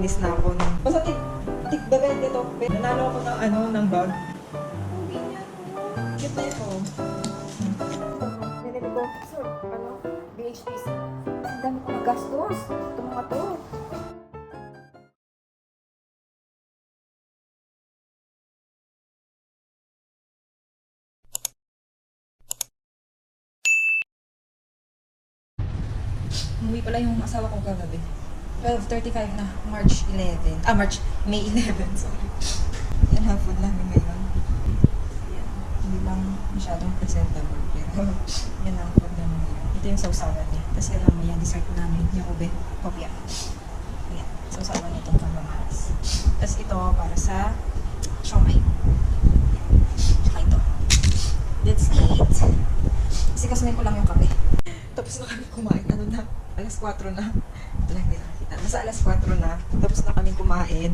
maglinis na ako. Basta tig-20 to. Nanalo ako ng ng bag. Cute na ito. Nilili ko, sir, BHPC. Ang dami ko nagastos. Ito mga to. Umuwi pala yung asawa ko kagabi. 12:35 na, May 11, sorry. Yan ang food namin ngayon. Yan. Hindi lang masyadong presentable, pero yan ang food namin ngayon. Ito yung sausawan niya. Tapos yan mamaya dessert namin, yung ube, kopya. Yan, sausawan nitong pamamalas. Tapos ito para sa siomay. Tsaka ito. Let's eat! Kasi kasumay ko lang yung kape. Tapos na kami kumain, alas 4 na. Ito lang hindi nakakita. Nasa alas 4 na. Tapos na kami kumain.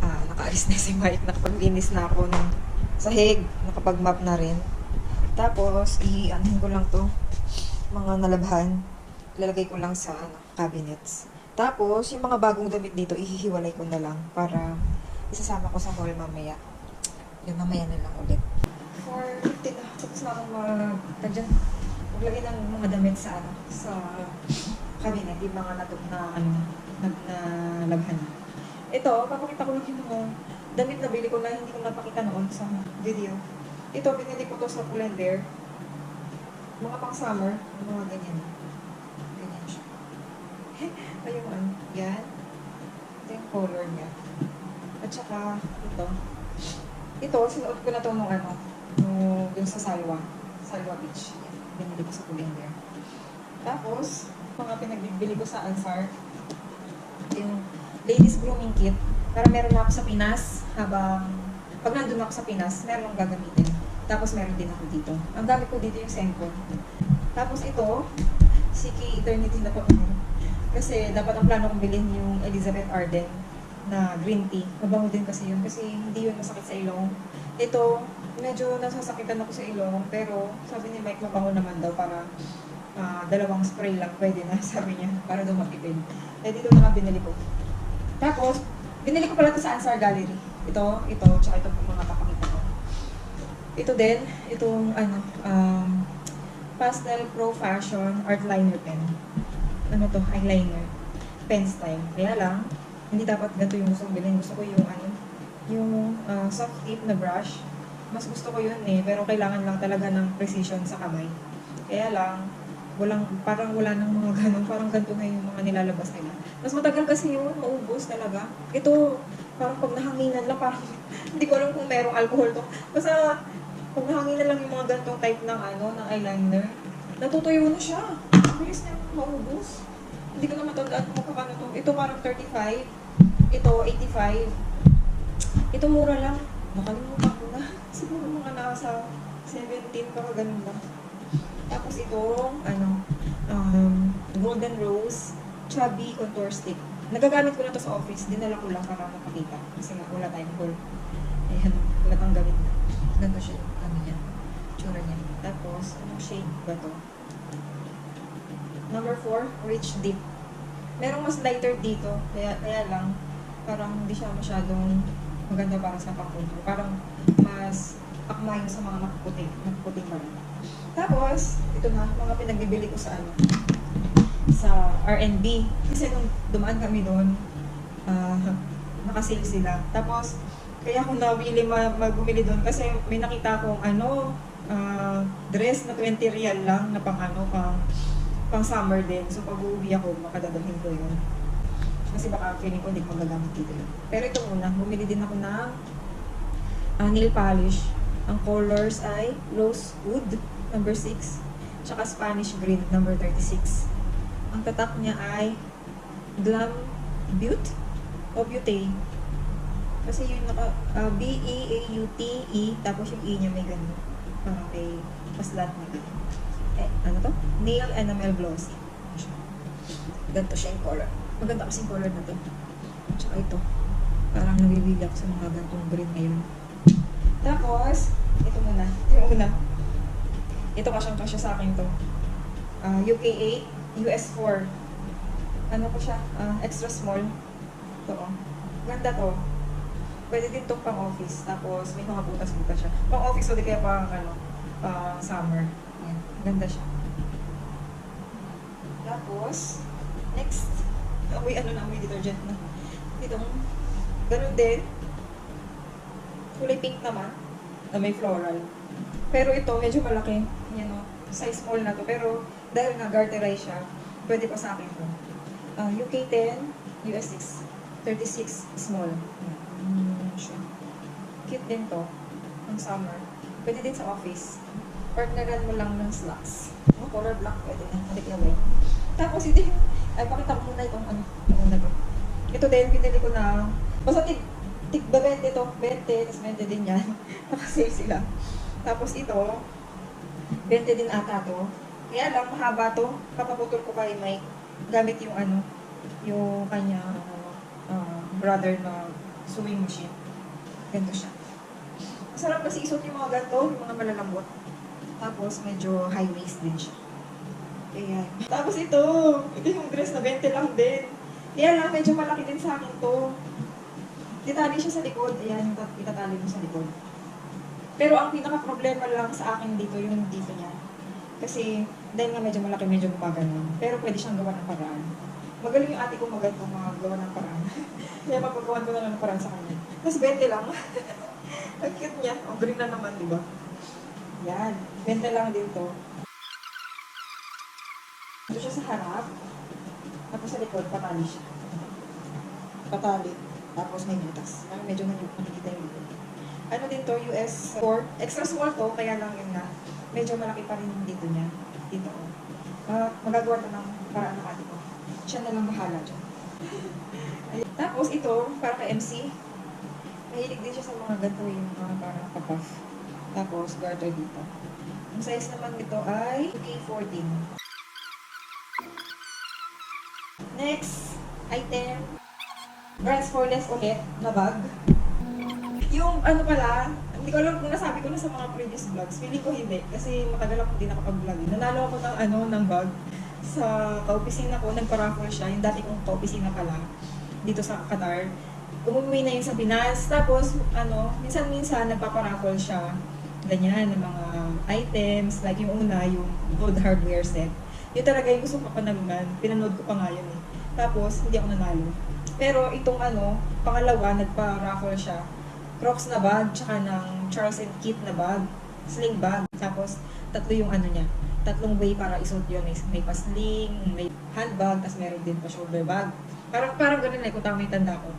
Nakaalis na si Mike. Nakapaglinis na ako ng sahig. Nakapag-map na rin. Tapos, i-anuhin ko lang to. Mga nalabhan. Ilalagay ko lang sa cabinets. Tapos, yung mga bagong damit dito, ihihiwalay ko na lang para isasama ko sa hall mamaya. Yung mamaya na lang ulit. 4:50 na. Tapos na akong maglagay ng mga damit sa cabinet, yung mga nalabhan. Ito, papakita ko lang yung mga damit na bili ko na hindi ko napakita noon sa video. Ito, binili ko to sa Pull&Bear. Mga pang summer, mga ganyan. Ganyan siya. Ayun, yan. Ito yung color niya. At saka, ito. Ito, sinuot ko na to nung yung sa Salwa Beach. Binili ko sa Pull&Bear. Tapos, mga pinagbibili ko sa Ansar, yung ladies grooming kit, para meron na ako sa Pinas, pag nandun ako sa Pinas, meron akong gagamitin. Tapos meron din ako dito. Ang gamit ko dito yung Senko. Tapos ito, Siki Eternity na po. Kasi dapat ang plano kong bilhin yung Elizabeth Arden na green tea. Mabango din kasi yun, kasi hindi yun masakit sa ilong. Ito, medyo nasasakitan ako sa ilong, pero sabi ni Mike mabango naman daw para dalawang spray lang pwede na, sabi niya, para daw matipid. Eh, dito na lang binili ko. Tapos, binili ko pala ito sa Ansar Gallery. Ito, tsaka ito po mga papakita ko. Ito din, itong Pastel Pro Fashion Art Liner Pen. Ano to? Eyeliner. Pen style. Kaya lang, hindi dapat ganito yung gusto kong bilhin. Gusto ko yung soft tip na brush. Mas gusto ko yun pero kailangan lang talaga ng precision sa kamay. Kaya lang, parang wala nang mga ganun, parang ganito na yung mga nilalabas nila. Mas matagal kasi yun, maubos talaga. Ito, parang pag nahanginan lang, parang hindi ko alam kung merong alcohol to. Basta, pag nahanginan lang yung mga ganitong type ng ng eyeliner, natutuyo na siya. Bilis na yung maubos. Hindi ko na matandaan kung magkakano to. Ito parang 35, ito 85. Ito mura lang. Nakalimutan ko na. Siguro mga nasa 17, baka ganun lang. Tapos itong, Golden Rose Chubby Contour Stick. Nagagamit ko na to sa office. Dinala ko lang para mapakita. Kasi nga, wala tayong hole. Ayan, wala tang gamit na. Ganito siya, niya. Tsura niya. Tapos, anong shade ba to? Number 4, Rich Deep. Merong mas lighter dito. Kaya lang, parang hindi siya masyadong maganda para sa pang-contour. Parang mas akma yun sa mga nakaputing ba. Tapos, ito na, mga pinagbibili ko sa R&B. Kasi nung dumaan kami doon, nakasale sila. Tapos, kaya akong nawili magbumili doon kasi may nakita akong dress na 20 real lang na pang summer din. So, pag uuwi ako, makadadahin ko yun. Kasi baka feeling ko hindi ko magagamit dito yun. Pero ito muna, bumili din ako ng nail polish. Ang colors ay Rosewood, number 6, tsaka Spanish Green, number 36. Ang tatak niya ay Glam Beauty o Beauty. Kasi yun B-E-A-U-T-E, tapos yung E niya may ganun. Parang may paslat na ganun. Ano to? Nail Enamel Glossy. Ganito siya yung color. Maganda kasi yung color na to. Tsaka ito. Parang nabibili ako sa mga gantong green ngayon. Tapos, ito muna. Yung una. Ito kasyang-kasya sa akin to. UK 8, US 4. Ano ko siya? Extra small. Ito, oh. Ganda to. Pwede din itong pang-office. Tapos, may mga butas-butas siya. Pang-office, o di kaya pang, summer. Ayan. Ganda siya. Tapos, next. Amoy, amoy detergent na. Dito, ganun din. Kulay pink naman. Na may floral. Pero ito, medyo malaki. Yan, o. Size small na to. Pero, dahil nga garterize siya, pwede pa sa akin to. UK10, US6, 36, small. Siya. Cute din to. Ang summer. Pwede din sa office. Partneran mo lang ng slacks. Color black pwede na. Halik na white. Tapos hindi. Ay, pakita ko muna itong ano to. Ito din, pinili ko na. Basta tig 20 to. 20, tapos 20 din yan. Nakasale sila. Tapos ito, 20 din ata to. Kaya lang, mahaba to. Papaputol ko kay Mike. Gamit yung yung kanya brother na sewing machine. Ganito siya. Masarap kasi isuot yung mga ganito, yung mga malalambot. Tapos medyo high waist din siya. Kaya. Tapos ito yung dress na 20 lang din. Kaya lang, medyo malaki din sa akin to. Itali siya sa likod. Ayan, itatali mo sa likod. Pero ang pinaka-problema lang sa akin dito, yung dito niya. Kasi, dahil nga medyo malaki, medyo gumagano. Pero pwede siyang gawa ng paraan. Magaling yung ate ko magawa ng paraan. Kaya papagawan ko na lang ng paraan sa kanya. Tapos 20 lang. Ang cute niya. Ang green na naman, di ba? Yan. 20 lang din to. Ito siya sa harap. Tapos sa likod, patali siya. Patali. Tapos may butas. Medyo makikita yung likod. Ano din to, US 4. Extra small to, kaya lang yun nga. Medyo malaki pa rin dito niya. Dito ko. Magagawa na ng paraan ng ate ko. Siya na lang bahala dyan. Tapos ito, para kay MC. Mahilig din siya sa mga ganito yung mga parang kapuff. Tapos garter dito. Ang size naman nito ay UK14. Next item. Brands for less ulit na bag. Yung ano pala, hindi ko alam kung nasabi ko na sa mga previous vlogs. Feeling ko hindi. Kasi matagal ako hindi nakapag-vlog. Nanalo ako ng bag sa kaopisina ko. Nagpa-raffle siya. Yung dati kong kaopisina pala. Dito sa Qatar. Umuwi na yun sa Pinas. Tapos, minsan-minsan nagpapa-raffle siya. Ganyan, ng mga items. Like yung una, yung gold hardware set. Yun talaga yung gusto ko panalunan. Pinanood ko pa nga yun eh. Tapos, hindi ako nanalo. Pero itong pangalawa, nagpa-raffle siya. Crocs na bag, tsaka ng Charles & Keith na bag. Sling bag. Tapos, tatlo yung niya. Tatlong way para isuot yun. May pa-sling, may handbag, tapos meron din pa shoulder bag. Parang ganun kung tama yung tanda ko.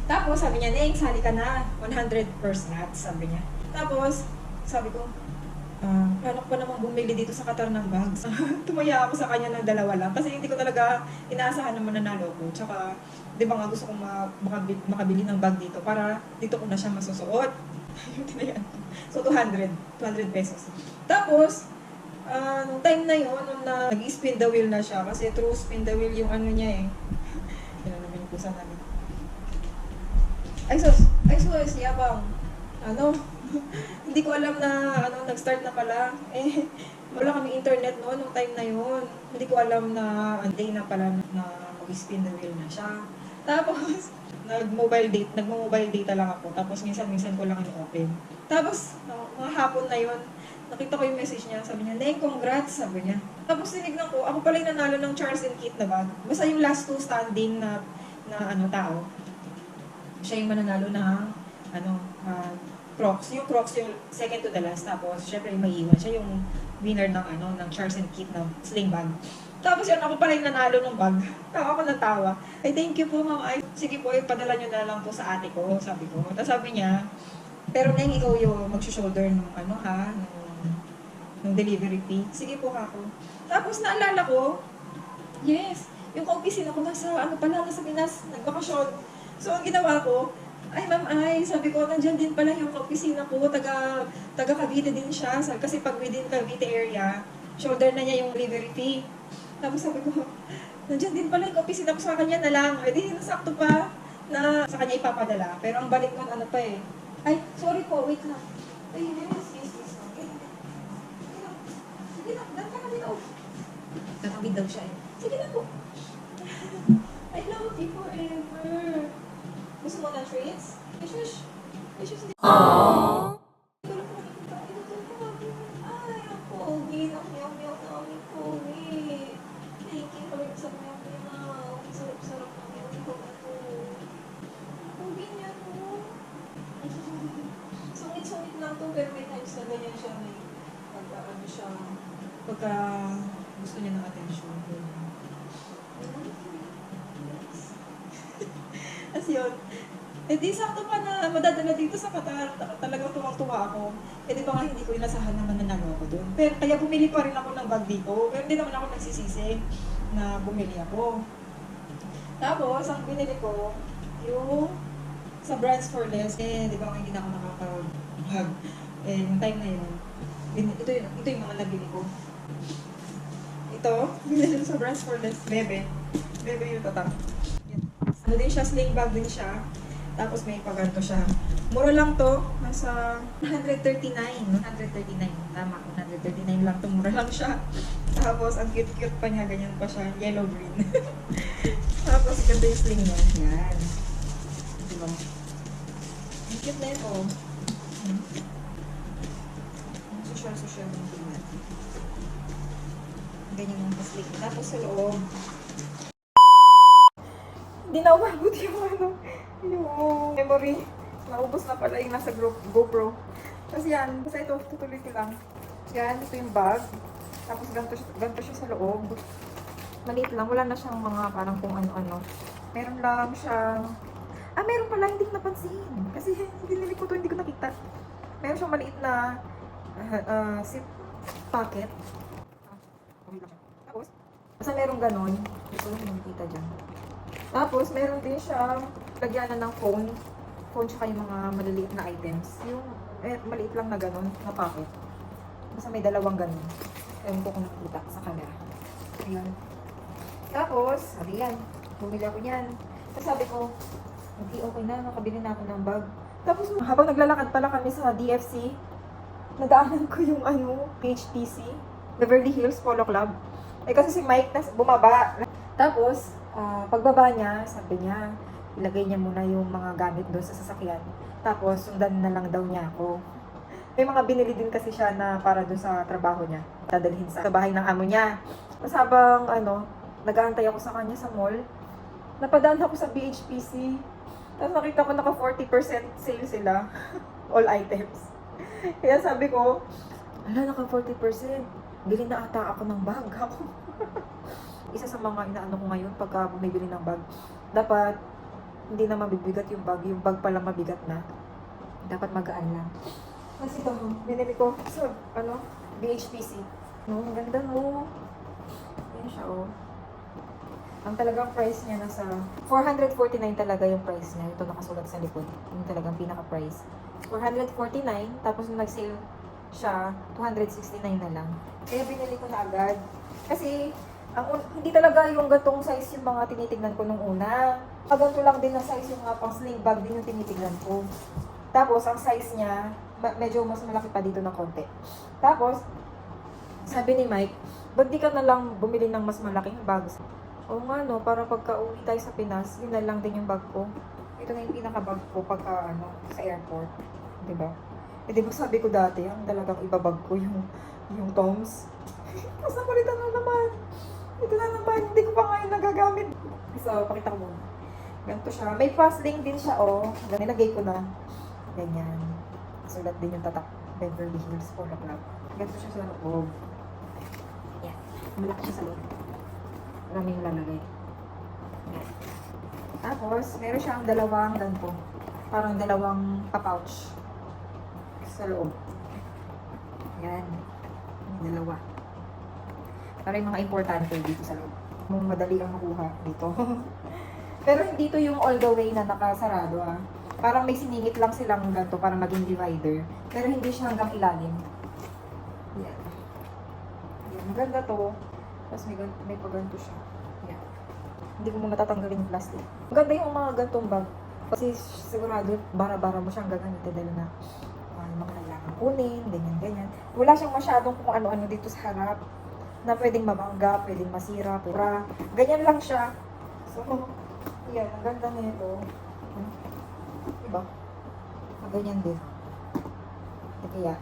Tapos, sabi niya, Neng, sali ka na. 100 per slots, sabi niya. Tapos, sabi ko, paano ko pa namang bumili dito sa Qatar ng bags? Tumaya ako sa kanya ng 2 lang. Kasi hindi ko talaga inaasahan na mananalo ko. Tsaka, di ba nga gusto kong makabili ng bag dito para dito ko na siya masusuot. Yung tinayaan ko. So, 200 pesos. Tapos, nung time na yun, nung nag-spin the wheel na siya, kasi true spin the wheel yung niya eh. Yan naman yung pusa namin. Ay sus, yabang. Hindi ko alam na nag-start na pala. Wala kaming internet noon nung time na yun. Hindi ko alam na day na pala na mag-spin the wheel na siya. Tapos, nagmo-mobile data lang ako. Tapos minsan ko lang in-open. Tapos, mga hapon na yun, nakita ko yung message niya. Sabi niya, Neng, congrats, sabi niya. Tapos tinignan ko, ako pala yung nanalo ng Charles & Keith na bag. Basta yung last 2 standing na tao. Siya yung mananalo ng Crocs. Yung Crocs yung second to the last. Tapos, syempre yung maiiwan. Siya yung winner ng Charles & Keith na sling bag. Tapos yun, ako pala yung nanalo ng bag. Tawa ko ng tawa. Ay, thank you po, ma'am. Ay, sige po, ipadala nyo na lang po sa ate ko, sabi ko. Tapos sabi niya, pero Neng, ikaw yung mag-shoulder ng ng delivery fee. Sige po ako. Tapos naalala ko, yes, yung kaopisina ko nasa Pinas, nagbakasyon. So, ang ginawa ko, ay ma'am, sabi ko, nandyan din pala yung kaopisina ko, taga Cavite din siya. Kasi pag within Cavite area, shoulder na niya yung delivery fee. Tapos sabi ko, nandyan din pala yung kaopisina ko sa kanya na lang. Eh di, nasakto pa na sa kanya ipapadala. Pero ang balik ko, ay, sorry po, wait lang. Ay, yes. Sige na, dan ka na dito. Nakabid daw siya eh. Sige na po. I love you forever. Gusto mo ng treats? Ishush! Ishush! Ay, ang pogi. Ang meow-meow na aming pogi. Thank you for sa meow-meow. Ang sarap-sarap ng meow-meow na to. Pogi niya to. Sungit-sungit lang to, pero may times na ganyan siya. May pagka ano siya, pagka gusto niya ng attention. As yun. Eh di sakto pa na madadala dito sa Qatar. Talagang tuwang-tuwa ako. Eh di ba nga hindi ko inasahan naman na nanalo ako doon. Pero kaya bumili pa rin ako ng bag dito. Pero hindi naman ako nagsisisi na bumili ako. Tapos, ang binili ko, yung sa Brands for Less. Eh, di ba nga hindi na ako nakaka-bag. Eh, yung time na yun, ito yung mga nabili ko. Ito, binili ko sa Brands for Less. Bebe. Bebe yung tatak. Ano din siya, sling bag din siya. Tapos may paganto siya. Mura lang to. Nasa 139. 139. Tama, 139 lang to. Mura lang siya. Tapos, ang cute-cute pa niya. Ganyan pa siya. Yellow-green. Tapos, ganda yung sling niya. Yan. Diba? Ang cute na ito. Ang social-social ng tingnan. Ganyan yung sling. Tapos, sa loob. Hindi na umabot yung memory. Naubos na pala yung nasa GoPro. Tapos yan, basta ito, tutuloy ko lang. Yan, ito yung bag. Tapos ganito siya sa loob. Maliit lang, wala na siyang mga parang kung ano-ano. Meron lang siyang... meron pala, hindi ko napansin. Kasi binili ko to, hindi ko nakita. Meron siyang maliit na zip pocket. Tapos, basta meron ganon. Ito, hindi nakita dyan. Tapos, meron din siyang lagyanan ng phone. Phone tsaka yung mga maliliit na items. Yung maliit lang na gano'n, na pocket. Basta may dalawang gano'n. Ewan ko kung nakita sa camera. Ayan. Tapos, sabi yan. Bumili ako yan. Tapos sabi ko, okay na, nakabili na ako ng bag. Tapos, habang naglalakad pala kami sa DFC, nadaanan ko yung HPC, Beverly Hills Polo Club. Eh kasi si Mike na bumaba. Tapos, pagbaba niya, sabi niya, ilagay niya muna yung mga gamit doon sa sasakyan. Tapos, sundan na lang daw niya ako. May mga binili din kasi siya na para doon sa trabaho niya. Dadalhin sa bahay ng amo niya. Tapos habang, nag-aantay ako sa kanya sa mall, napadaan ako sa BHPC. Tapos nakita ko naka 40% sale sila. All items. Kaya sabi ko, naka 40%. Bili na ata ako ng bag. Ako. Isa sa mga inaano ko ngayon pagka bumibili ng bag, dapat hindi na mabibigat yung bag pa lang mabigat na. Dapat magaan lang. Kasi ito, binili ko sa, BHPC. No, ang ganda no. Yan siya Ang talagang price niya nasa 449 talaga yung price niya. Ito nakasulat sa likod. Yung talagang pinaka-price. 449, tapos nung nag-sale siya, 269 na lang. Kaya binili ko na agad. Kasi, hindi talaga yung gantong size yung mga tinitignan ko nung una. Ganito lang din na size yung pang sling bag din yung tinitignan ko. Tapos, ang size niya, medyo mas malaki pa dito ng konti. Tapos, sabi ni Mike, ba't di ka na lang bumili ng mas malaking bags? Oo nga no, para pagka uwi tayo sa Pinas, yun na lang din yung bag ko. Ito na yung pinaka-bag ko pagka sa airport. Diba? Eh diba sabi ko dati, ang talagang ibabag ko yung Toms. Tapos napalitan na naman. Ito na naman, hindi ko pa ngayon nagagamit. So, pakita ko muna. Ganito siya. May pasling din siya, nilagay ko na. Ganyan. Sulat din yung tatak. Beverly Hills Polo Club. Ganito siya sa loob. Yan. Malaki siya sa loob. Maraming lalagay. Yan. Tapos, meron siyang dalawang ganito. Parang dalawang pa-pouch. Sa loob. Yan. Dalawa. Para yung mga importante dito sa loob. Madali ang makuha dito. Pero hindi to yung all the way na nakasarado Parang may siningit lang silang ganito para maging divider. Pero hindi siya hanggang ilalim. Yan. Yan. Maganda to. Tapos may paganto siya. Yan. Hindi ko muna tatanggalin yung plastic. Maganda yung mga gantong bag. Kasi sigurado, bara-bara mo siyang gagamitin dahil na mga kailangan kunin, ganyan-ganyan. Wala siyang masyadong kung ano-ano dito sa harap na pwedeng mabangga, pwedeng masira, pura. Ganyan lang siya. So, yan, ang ganda nito. Ano? Diba? Ganyan din. Kaya,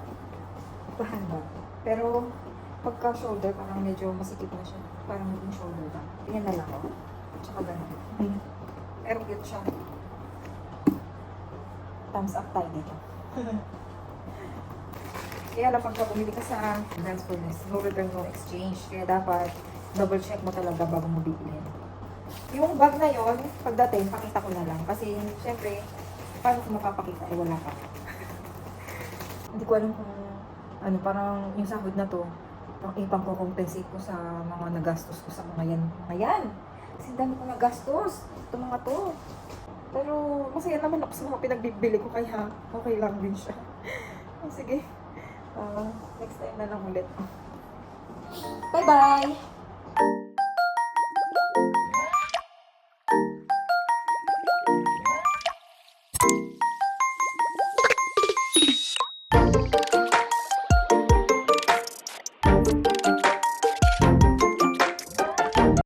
handbag. Pero, pagka shoulder, parang medyo masikip na siya. Parang maging shoulder lang. Tingnan na lang ako. Tsaka ganun. Pero cute siya. Thumbs up tayo dito. Kaya lang pagka bumili ka sa Dance Furnace, no return, no exchange. Kaya dapat double check mo talaga bago mo bibilhin. Yung bag na yon, pagdating, pakita ko na lang. Kasi, syempre, paano ko mapapakita? Eh, wala pa. Hindi ko alam kung, ano, parang yung sahod na to, ipang-compensate ko sa mga nagastos ko sa mga yan. Ayan! Kasi dami ko nagastos. Ito mga to. Pero, masaya naman ako sa mga pinagbibili ko, kaya okay lang din siya. Sige. Next time na lang ulit. Bye-bye!